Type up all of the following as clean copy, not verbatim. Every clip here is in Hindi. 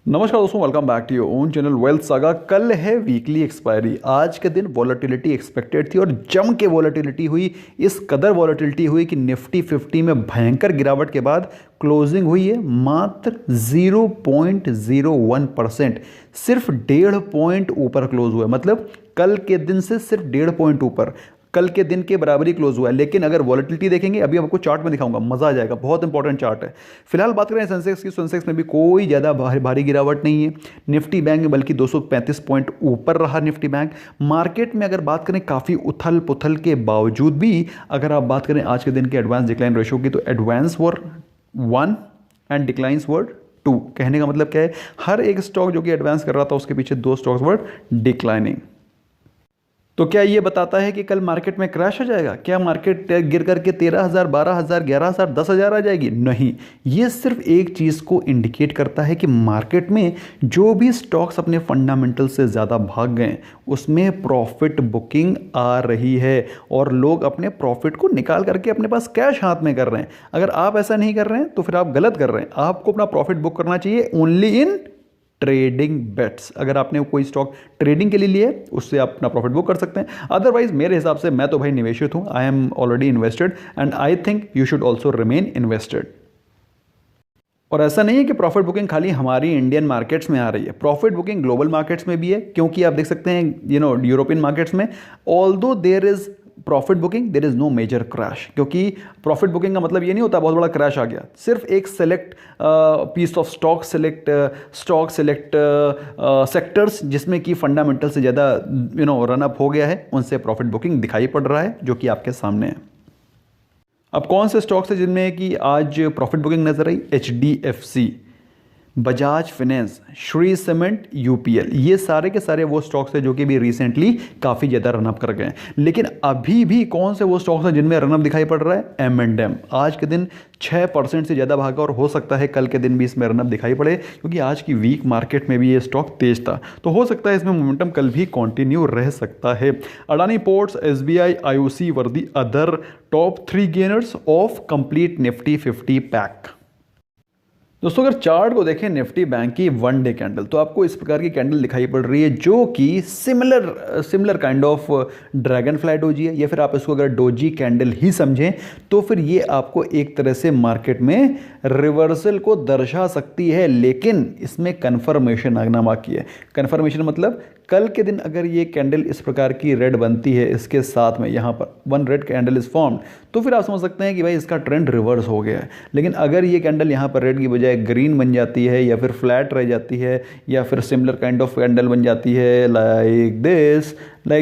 नमस्कार दोस्तों, welcome back to your own channel wealth saga. कल है वीकली एक्सपायरी। आज के दिन वॉलेटिलिटी एक्सपेक्टेड थी और जम के वॉलेटिलिटी हुई। इस कदर वॉलेटिलिटी हुई कि निफ्टी 50 में भयंकर गिरावट के बाद क्लोजिंग हुई है मात्र 0.01%। सिर्फ 1.5 पॉइंट ऊपर क्लोज हुआ है। मतलब कल के दिन से सिर्फ 1.5 पॉइंट ऊपर, कल के दिन के बराबरी क्लोज हुआ है। लेकिन अगर वॉलेटिलिटी देखेंगे, अभी आपको चार्ट में दिखाऊंगा, मजा आ जाएगा, बहुत इंपॉर्टेंट चार्ट है। फिलहाल बात करें सेंसेक्स की, सेंसेक्स में भी कोई ज़्यादा भारी गिरावट नहीं है। निफ्टी बैंक में बल्कि 235 पॉइंट ऊपर रहा निफ्टी बैंक। मार्केट में अगर बात करें काफ़ी उथल पुथल के बावजूद भी, अगर आप बात करें आज के दिन के एडवांस डिक्लाइन रेशो की, तो एडवांस वर 1 एंड डिक्लाइंस वर 2। कहने का मतलब क्या है, हर एक स्टॉक जो कि एडवांस कर रहा था उसके पीछे 2 स्टॉक्स वर डिक्लाइनिंग। तो क्या ये बताता है कि कल मार्केट में क्रैश हो जाएगा? क्या मार्केट गिर करके 13,000, 12,000, 11,000, 10,000 आ जाएगी? नहीं। ये सिर्फ एक चीज़ को इंडिकेट करता है कि मार्केट में जो भी स्टॉक्स अपने फंडामेंटल से ज़्यादा भाग गए उसमें प्रॉफिट बुकिंग आ रही है और लोग अपने प्रॉफिट को निकाल करके अपने पास कैश हाथ में कर रहे हैं। अगर आप ऐसा नहीं कर रहे हैं तो फिर आप गलत कर रहे हैं। आपको अपना प्रॉफिट बुक करना चाहिए ओनली इन ट्रेडिंग बेट्स। अगर आपने कोई स्टॉक ट्रेडिंग के लिए लिया है उससे आप अपना प्रॉफिट बुक कर सकते हैं। अदरवाइज मेरे हिसाब से मैं तो भाई निवेशित हूं, I am already invested and I think you should also remain invested. और ऐसा नहीं है कि प्रॉफिट बुकिंग खाली हमारी इंडियन मार्केट्स में आ रही है, प्रॉफिट बुकिंग ग्लोबल मार्केट्स में भी है। क्योंकि आप देख सकते हैं यूरोपियन मार्केट्स में although there is profit booking, there is no major crash. क्योंकि प्रॉफिट बुकिंग का मतलब ये नहीं होता बहुत बड़ा क्रैश आ गया। सिर्फ एक select piece of stock, select sectors जिसमें कि फंडामेंटल से ज़्यादा रन अप हो गया है, उनसे प्रॉफिट बुकिंग दिखाई पड़ रहा है, जो कि आपके सामने है। अब कौन से स्टॉक्स है जिनमें कि आज प्रॉफिट बुकिंग नजर आई? HDFC, Bajaj finance, Shri cement, UPL, ये सारे के सारे वो स्टॉक्स हैं जो कि भी रिसेंटली काफ़ी ज़्यादा रनअप कर गए हैं। लेकिन अभी भी कौन से वो स्टॉक्स हैं जिनमें रनअप दिखाई पड़ रहा है? M&M आज के दिन 6% से ज़्यादा भागा और हो सकता है कल के दिन भी इसमें रनअप दिखाई पड़े, क्योंकि आज की वीक मार्केट में भी ये स्टॉक तेज था। तो हो सकता है इसमें मोमेंटम कल भी कंटिन्यू रह सकता है। Adani ports, SBI, IOC were the other top 3 gainers of complete Nifty 50 pack. दोस्तों अगर चार्ट को देखें निफ्टी बैंक की 1 डे कैंडल, तो आपको इस प्रकार की कैंडल दिखाई पड़ रही है जो कि similar kind of dragon fly doji है, या फिर आप इसको अगर डोजी कैंडल ही समझें तो फिर ये आपको एक तरह से मार्केट में रिवर्सल को दर्शा सकती है। लेकिन इसमें कन्फर्मेशन आना बाकी है। कन्फर्मेशन मतलब कल के दिन अगर ये कैंडल इस प्रकार की रेड बनती है, इसके साथ में यहाँ पर 1 रेड कैंडल इज फॉर्म्ड, तो फिर आप समझ सकते हैं कि भाई इसका ट्रेंड रिवर्स हो गया है। लेकिन अगर ये कैंडल यहाँ पर रेड की बजाय ग्रीन बन जाती है, या फिर फ्लैट रह जाती है, या फिर सिमिलर काइंड ऑफ कैंडल बन जाती है लाइक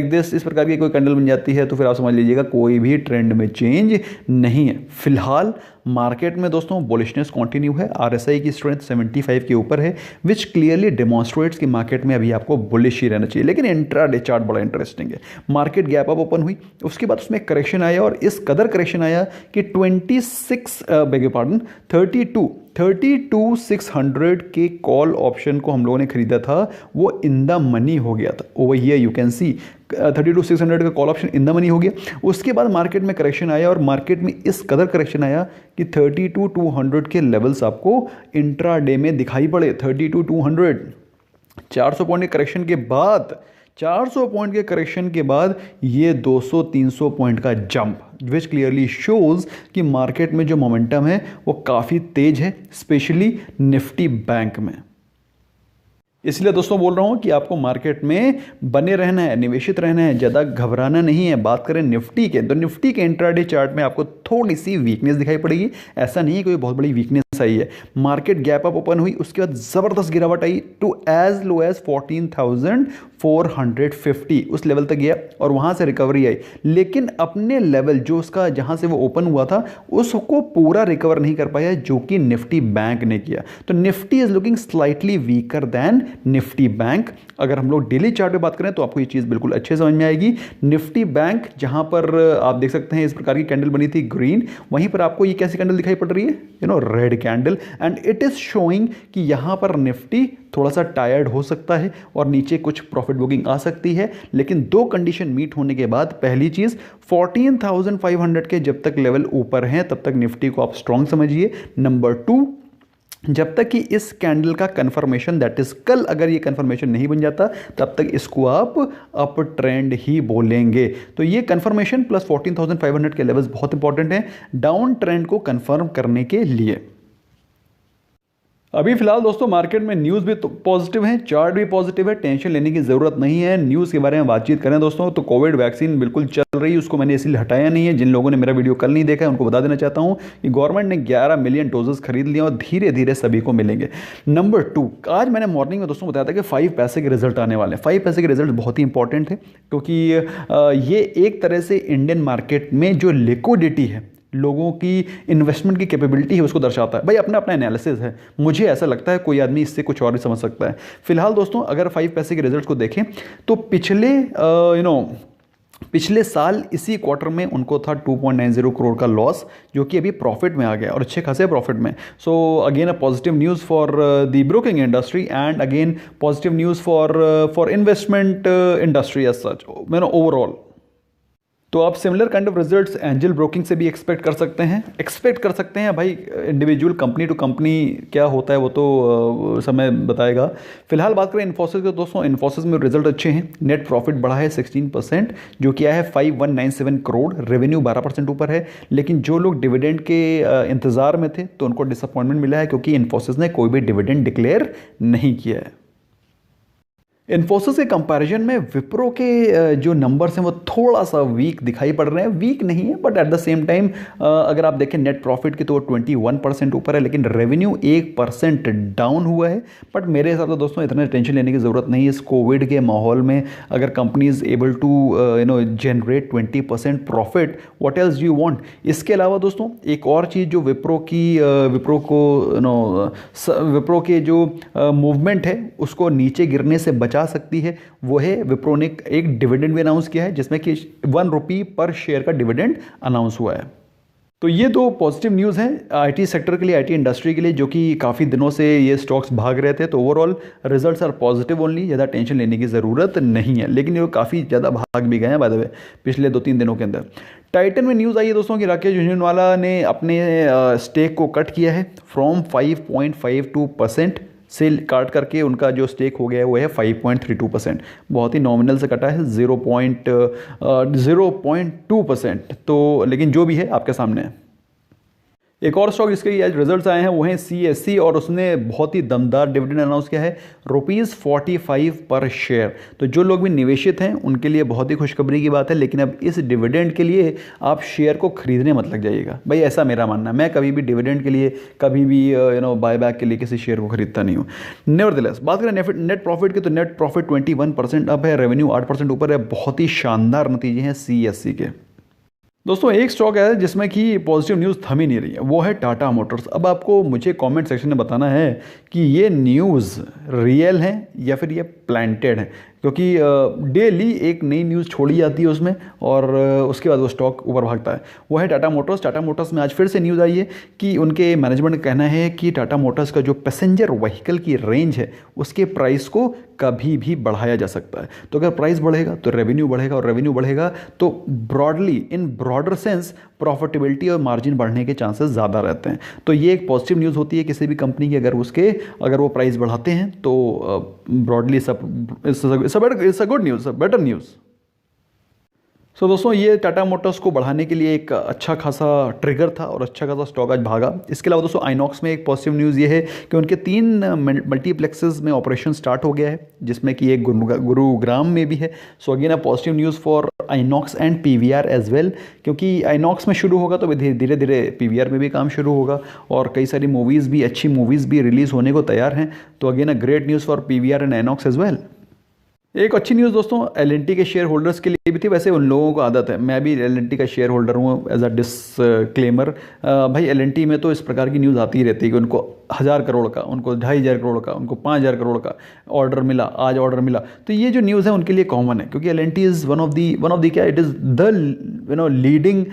दिस, इस प्रकार की कोई कैंडल बन जाती है, तो फिर आप समझ लीजिएगा कोई भी ट्रेंड में चेंज नहीं है। फिलहाल मार्केट में दोस्तों बुलिशनेस कंटिन्यू है। RSI की स्ट्रेंथ 75 के ऊपर है, विच क्लियरली डेमोन्स्ट्रेट्स कि मार्केट में अभी आपको बुलिश ही रहना चाहिए। लेकिन इंट्राडे चार्ट बड़ा इंटरेस्टिंग है। मार्केट गैप अप ओपन हुई, उसके बाद उसमें करेक्शन आया और इस कदर करेक्शन आया कि 32,600 के कॉल ऑप्शन को हम लोगों ने खरीदा था, वो इन द मनी हो गया था। Over here you can see 32,600 का call option in the money हो गया। उसके बाद मार्केट में करेक्शन आया और मार्केट में इस कदर करेक्शन आया कि 32,200 के लेवल्स आपको इंट्राडे में दिखाई पड़े। 32,200, 400 पॉइंट के करेक्शन के बाद, 400 पॉइंट के करेक्शन के बाद ये 200-300 पॉइंट का जंप, विच क्लियरली शोज कि मार्केट में जो मोमेंटम है वो काफ़ी तेज है, स्पेशली निफ्टी बैंक में। इसलिए दोस्तों बोल रहा हूं कि आपको मार्केट में बने रहना है, निवेशित रहना है, ज़्यादा घबराना नहीं है। बात करें निफ्टी के, तो निफ्टी के इंट्राडे चार्ट में आपको थोड़ी सी वीकनेस दिखाई पड़ेगी। ऐसा नहीं है कोई बहुत बड़ी वीकनेस आई है। मार्केट गैप अप ओपन हुई, उसके बाद ज़बरदस्त गिरावट आई टू एज लो एज 14,450, उस लेवल तक गया और वहाँ से रिकवरी आई। लेकिन अपने लेवल जो उसका जहाँ से वो ओपन हुआ था उसको पूरा रिकवर नहीं कर पाया, जो कि निफ्टी बैंक ने किया। तो Nifty is looking slightly weaker than Nifty bank. अगर हम लोग डेली चार्ट पे बात करें तो आपको ये चीज़ बिल्कुल अच्छे समझ में आएगी। निफ्टी बैंक जहां पर आप देख सकते हैं इस प्रकार की कैंडल बनी थी ग्रीन, वहीं पर आपको ये कैसी कैंडल दिखाई पड़ रही है? Red candle, and it is showing कि यहां पर निफ्टी थोड़ा सा टायर्ड हो सकता है और नीचे कुछ प्रॉफिट बुकिंग आ सकती है। लेकिन 2 कंडीशन मीट होने के बाद, पहली चीज़ 14,500 के जब तक लेवल ऊपर हैं तब तक निफ्टी को आप स्ट्रांग समझिए। नंबर 2, जब तक कि इस कैंडल का कंफर्मेशन, दैट इज कल अगर ये कंफर्मेशन नहीं बन जाता, तब तक इसको आप अप ट्रेंड ही बोलेंगे। तो ये कंफर्मेशन प्लस 14,500 के लेवल्स बहुत इंपॉर्टेंट हैं डाउन ट्रेंड को कंफर्म करने के लिए। अभी फिलहाल दोस्तों मार्केट में न्यूज़ भी तो पॉजिटिव है, चार्ट भी पॉजिटिव है, टेंशन लेने की ज़रूरत नहीं है। न्यूज़ के बारे में बातचीत करें दोस्तों तो कोविड वैक्सीन बिल्कुल चल रही है, उसको मैंने इसलिए हटाया नहीं है। जिन लोगों ने मेरा वीडियो कल नहीं देखा है उनको बता देना चाहता हूँ कि गवर्नमेंट ने 11 मिलियन डोजेस खरीद लिए और धीरे धीरे सभी को मिलेंगे। नंबर 2, आज मैंने मॉर्निंग में दोस्तों बताया था कि 5 पैसे के रिजल्ट आने वाले हैं। 5 पैसे के रिजल्ट बहुत ही इंपॉर्टेंट है क्योंकि ये एक तरह से इंडियन मार्केट में जो लिक्विडिटी है, लोगों की इन्वेस्टमेंट की कैपेबिलिटी है, उसको दर्शाता है। भाई अपना अपना एनालिसिस है, मुझे ऐसा लगता है कोई आदमी इससे कुछ और भी समझ सकता है। फिलहाल दोस्तों अगर 5 पैसे के रिजल्ट को देखें तो पिछले साल इसी क्वार्टर में उनको था 2.90 करोड़ का लॉस, जो कि अभी प्रॉफिट में आ गया और अच्छे खासे प्रॉफिट में। So again a positive news for the broking industry and again positive news for investment industry as such, overall. तो आप similar kind of results Angel Broking से भी एक्सपेक्ट कर सकते हैं। भाई इंडिविजुअल कंपनी टू कंपनी क्या होता है वो तो समय बताएगा। फिलहाल बात करें इन्फोसिस के दोस्तों, इन्फोसिस में रिजल्ट अच्छे हैं। नेट प्रॉफिट बढ़ा है 16%, जो किया है 5197 करोड़, रेवेन्यू 12% ऊपर है। लेकिन जो लोग डिविडेंड के इंतज़ार में थे तो उनको डिसअपॉइंटमेंट मिला है क्योंकि इन्फोसिस ने कोई भी डिविडेंड डिक्लेयर नहीं किया है। इन्फोसिस के कंपैरिजन में विप्रो के जो नंबर्स हैं वो थोड़ा सा वीक दिखाई पड़ रहे हैं। वीक नहीं है but at the same time अगर आप देखें नेट प्रॉफिट की तो 21% ऊपर है, लेकिन रेवेन्यू 1% डाउन हुआ है। बट मेरे हिसाब से दोस्तों इतने टेंशन लेने की ज़रूरत नहीं है। इस कोविड के माहौल में अगर companies able to generate 20% profit, what else do you want. इसके अलावा दोस्तों एक और चीज़ जो विप्रो के जो मूवमेंट है उसको नीचे गिरने से बचा सकती है, वो है विप्रो ने एक डिविडेंड भी अनाउंस किया है जिसमें कि 1 रुपी पर शेयर का डिविडेंड अनाउंस हुआ है। तो ये 2 पॉजिटिव न्यूज़ हैं आईटी सेक्टर के लिए, आईटी इंडस्ट्री के लिए, जो कि काफ़ी दिनों से ये स्टॉक्स भाग रहे थे। तो overall results are positive only, ज़्यादा टेंशन लेने की ज़रूरत नहीं है। लेकिन ये काफ़ी ज़्यादा भाग भी गए हैं बाय द वे पिछले 2-3 दिनों के अंदर। टाइटन में न्यूज़ आई है दोस्तों कि राकेश झुनझुनवाला ने अपने स्टेक को कट किया है फ्रॉम 5.52% से काट करके उनका जो स्टेक हो गया है वो है 5.32%। बहुत ही नॉमिनल से कटा है 0.2%। तो लेकिन जो भी है आपके सामने है। एक और स्टॉक जिसके आज रिजल्ट्स आए हैं वो है CSC और उसने बहुत ही दमदार डिविडेंड अनाउंस किया है ₹45 पर शेयर। तो जो लोग भी निवेशित हैं उनके लिए बहुत ही खुशखबरी की बात है। लेकिन अब इस डिविडेंड के लिए आप शेयर को खरीदने मत लग जाइएगा। भाई ऐसा मेरा मानना है, मैं कभी भी डिविडेंड के लिए, कभी भी बायबैक के लिए किसी शेयर को खरीदता नहीं हूँ। नेवरदलेस बात करें नेट प्रॉफिट की तो नेट प्रॉफिट 21% अप है, रेवेन्यू 8% ऊपर है। बहुत ही शानदार नतीजे हैं CSC के। दोस्तों एक स्टॉक है जिसमें कि पॉजिटिव न्यूज़ थम ही नहीं रही है, वो है टाटा मोटर्स। अब आपको मुझे कमेंट सेक्शन में बताना है कि ये न्यूज़ रियल है या फिर ये प्लांटेड है, क्योंकि डेली एक नई न्यूज़ छोड़ी जाती है उसमें और उसके बाद वो स्टॉक ऊपर भागता है। वो है टाटा मोटर्स। टाटा मोटर्स में आज फिर से न्यूज़ आई है कि उनके मैनेजमेंट का कहना है कि टाटा मोटर्स का जो पैसेंजर व्हीकल की रेंज है उसके प्राइस को कभी भी बढ़ाया जा सकता है। तो अगर प्राइस बढ़ेगा तो रेवेन्यू बढ़ेगा और रेवेन्यू बढ़ेगा तो broadly in broader sense profitability और मार्जिन बढ़ने के चांसेस ज़्यादा रहते हैं। तो ये एक पॉजिटिव न्यूज़ होती है किसी भी कंपनी की, अगर वो प्राइस बढ़ाते हैं तो broadly it's a good news, better news. So दोस्तों ये टाटा मोटर्स को बढ़ाने के लिए एक अच्छा खासा ट्रिगर था और अच्छा खासा स्टॉक आज भागा। इसके अलावा दोस्तों आइनॉक्स में एक पॉजिटिव न्यूज़ ये है कि उनके 3 मल्टीप्लेक्सेस में ऑपरेशन स्टार्ट हो गया है, जिसमें कि एक गुरुग्राम में भी है। So again a positive news for INOX and PVR as well, क्योंकि आइनॉक्स में शुरू होगा तो धीरे धीरे PVR में भी काम शुरू होगा और कई सारी मूवीज़ भी, अच्छी मूवीज़ भी रिलीज़ होने को तैयार हैं। तो again a great news for PVR and INOX as well. एक अच्छी न्यूज़ दोस्तों L&T के शेयर होल्डर्स के लिए भी थी। वैसे उन लोगों को आदत है, मैं भी L&T का शेयर होल्डर हूँ एज अ डिस्क्लेमर। भाई L&T में तो इस प्रकार की न्यूज़ आती ही रहती है कि उनको 1000 करोड़ का, उनको 2500 करोड़ का, उनको 5000 करोड़ का ऑर्डर मिला, आज ऑर्डर मिला। तो ये जो न्यूज़ है उनके लिए कॉमन है, क्योंकि L&T is one of the क्या, इट इज़ द लीडिंग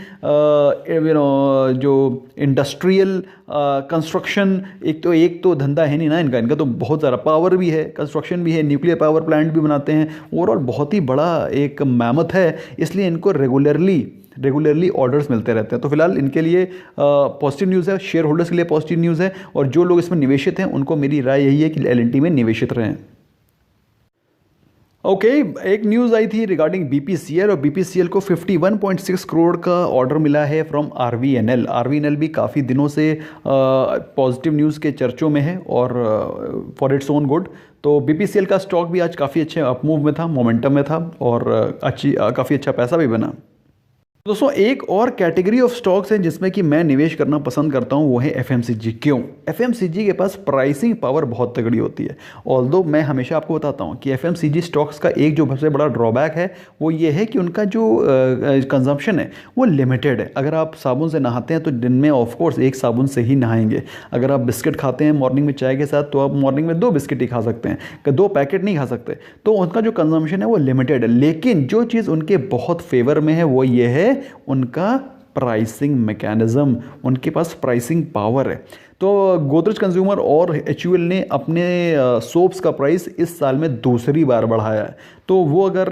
जो इंडस्ट्रियल कंस्ट्रक्शन, एक तो धंधा है नहीं ना इनका तो बहुत सारा पावर भी है, कंस्ट्रक्शन भी है, न्यूक्लियर पावर प्लांट भी बनाते हैं। ओवरऑल बहुत ही बड़ा एक मैमथ है, इसलिए इनको रेगुलरली रेगुलरली ऑर्डर्स मिलते रहते हैं। तो फिलहाल इनके लिए पॉजिटिव न्यूज़ है, शेयर होल्डर्स के लिए पॉजिटिव न्यूज़ है, और जो लोग इसमें निवेशित हैं उनको मेरी राय यही है कि एल&टी में निवेशित रहें। ओके एक न्यूज़ आई थी रिगार्डिंग बीपीसीएल, और बीपीसीएल को 51.6 करोड़ का ऑर्डर मिला है फ्रॉम आरवीएनएल। आरवीएनएल भी काफ़ी दिनों से पॉजिटिव न्यूज़ के चर्चों में है और फॉर इट्स ओन गुड। तो बीपीसीएल का स्टॉक भी आज काफ़ी अच्छे अपमूव में था, मोमेंटम में था, और काफ़ी अच्छा पैसा भी बना। दोस्तों एक और कैटेगरी ऑफ स्टॉक्स हैं जिसमें कि मैं निवेश करना पसंद करता हूं, वो है एफएमसीजी। क्यों? एफएमसीजी के पास प्राइसिंग पावर बहुत तगड़ी होती है। ऑल्दो मैं हमेशा आपको बताता हूं कि एफएमसीजी स्टॉक्स का एक जो सबसे बड़ा ड्रॉबैक है वो ये है कि उनका जो कंजम्पशन है वो लिमिटेड है। अगर आप साबुन से नहाते हैं तो दिन में ऑफकोर्स एक साबुन से ही नहाएंगे। अगर आप बिस्किट खाते हैं मॉर्निंग में चाय के साथ, तो आप मॉर्निंग में 2 बिस्किट ही खा सकते हैं, 2 पैकेट नहीं खा सकते। तो उनका जो कंजम्पशन है वो लिमिटेड है। लेकिन जो चीज़ उनके बहुत फेवर में है वो ये है उनका प्राइसिंग मैकेनिज्म, उनके पास प्राइसिंग पावर है। तो गोदरेज कंज्यूमर और एचयूएल ने अपने सोप्स का प्राइस इस साल में दूसरी बार बढ़ाया है। तो वो अगर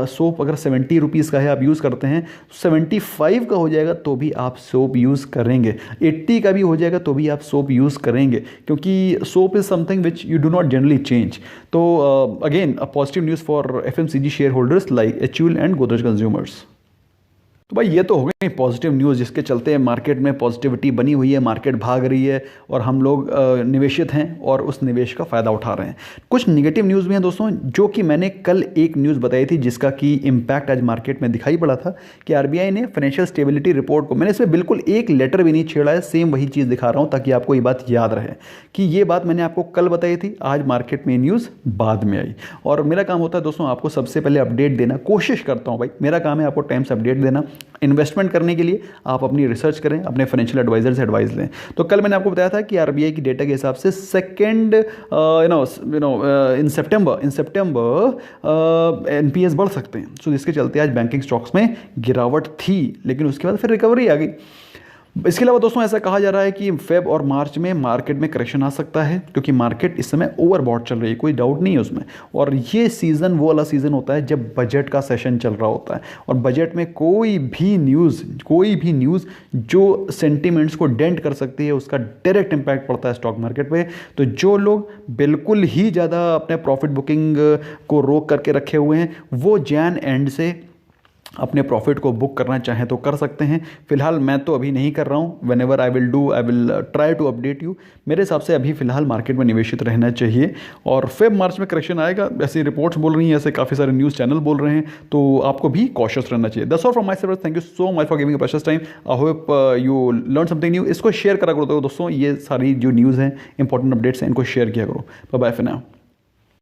सोप अगर 70 रुपीज़ का है, आप यूज़ करते हैं, 75 का हो जाएगा तो भी आप सोप यूज़ करेंगे, 80 का भी हो जाएगा तो भी आप सोप यूज़ करेंगे, क्योंकि soap is something which you do not generally change. तो again a positive news for FMCG share holders like HUL and Godrej consumers. तो भाई ये तो हो गई पॉजिटिव न्यूज़ जिसके चलते मार्केट में पॉजिटिविटी बनी हुई है, मार्केट भाग रही है और हम लोग निवेशित हैं और उस निवेश का फ़ायदा उठा रहे हैं। कुछ निगेटिव न्यूज़ भी हैं दोस्तों, जो कि मैंने कल एक न्यूज़ बताई थी जिसका कि इम्पैक्ट आज मार्केट में दिखाई पड़ा था कि आरबीआई ने फाइनेंशियल स्टेबिलिटी रिपोर्ट को, मैंने इसमें बिल्कुल एक लेटर भी नहीं छेड़ा है, सेम वही चीज़ दिखा रहा हूँ ताकि आपको ये बात याद रहे कि ये बात मैंने आपको कल बताई थी, आज मार्केट में न्यूज़ बाद में आई। और मेरा काम होता है दोस्तों आपको सबसे पहले अपडेट देना, कोशिश करता हूँ भाई, मेरा काम है आपको टाइम से अपडेट देना। इन्वेस्टमेंट करने के लिए आप अपनी रिसर्च करें, अपने फाइनेंशियल एडवाइजर से एडवाइस लें। तो कल मैंने आपको बताया था कि आरबीआई की डेटा के हिसाब से सेकेंड इन सितंबर एनपीएस बढ़ सकते हैं। सो जिसके चलते आज बैंकिंग स्टॉक्स में गिरावट थी, लेकिन उसके बाद फिर रिकवरी आ गई। इसके अलावा दोस्तों ऐसा कहा जा रहा है कि फेब और मार्च में मार्केट में करेक्शन आ सकता है, क्योंकि मार्केट इस समय ओवरबॉट चल रही है, कोई डाउट नहीं है उसमें। और ये सीज़न वो वाला सीज़न होता है जब बजट का सेशन चल रहा होता है, और बजट में कोई भी न्यूज़ जो सेंटिमेंट्स को डेंट कर सकती है उसका डायरेक्ट इम्पैक्ट पड़ता है स्टॉक मार्केट पे। तो जो लोग बिल्कुल ही ज़्यादा अपने प्रॉफिट बुकिंग को रोक करके रखे हुए हैं वो जैन एंड से अपने प्रॉफिट को बुक करना चाहें तो कर सकते हैं। फिलहाल मैं तो अभी नहीं कर रहा हूं। Whenever I will try to update you. मेरे हिसाब से अभी फिलहाल मार्केट में निवेशित रहना चाहिए, और फेब मार्च में करेक्शन आएगा, ऐसी रिपोर्ट्स बोल रही हैं, ऐसे काफ़ी सारे न्यूज़ चैनल बोल रहे हैं, तो आपको भी कॉशियस रहना चाहिए। That's all from my side. Thank you so much for giving a precious time. I hope you learn something new. इसको शेयर करा करो दोस्तों, ये सारी जो न्यूज़ हैं, इंपॉर्टेंट अपडेट्स हैं, इनको शेयर किया करो। Bye bye for now.